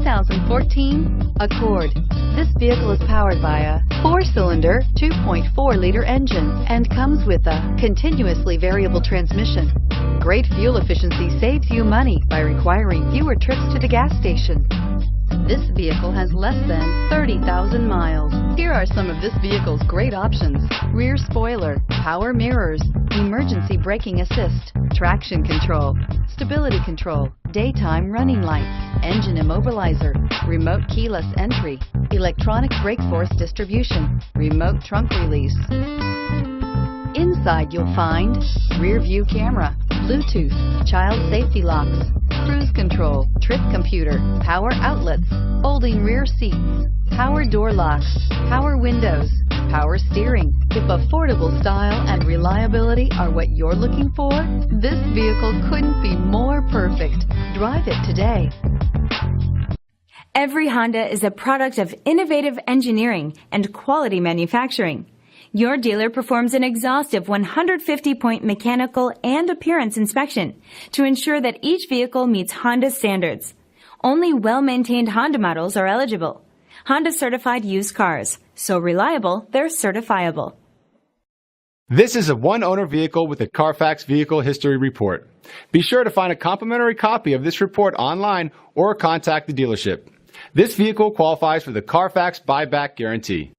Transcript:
2014 Accord. This vehicle is powered by a 4-cylinder, 2.4-liter engine and comes with a continuously variable transmission. Great fuel efficiency saves you money by requiring fewer trips to the gas station. This vehicle has less than 30,000 miles. Here are some of this vehicle's great options: rear spoiler, power mirrors, emergency braking assist, traction control, stability control, daytime running lights, engine immobilizer, remote keyless entry, electronic brake force distribution, remote trunk release. Inside you'll find rear view camera, Bluetooth, child safety locks, cruise control, trip computer, power outlets, folding rear seats, power door locks, power windows, power steering. If affordable style and reliability are what you're looking for, this vehicle couldn't be more perfect. Drive it today. Every Honda is a product of innovative engineering and quality manufacturing. Your dealer performs an exhaustive 150-point mechanical and appearance inspection to ensure that each vehicle meets Honda standards. Only well-maintained Honda models are eligible. Honda certified used cars, so reliable they're certifiable. This is a one-owner vehicle with a CARFAX Vehicle History Report. Be sure to find a complimentary copy of this report online or contact the dealership. This vehicle qualifies for the CARFAX Buyback Guarantee.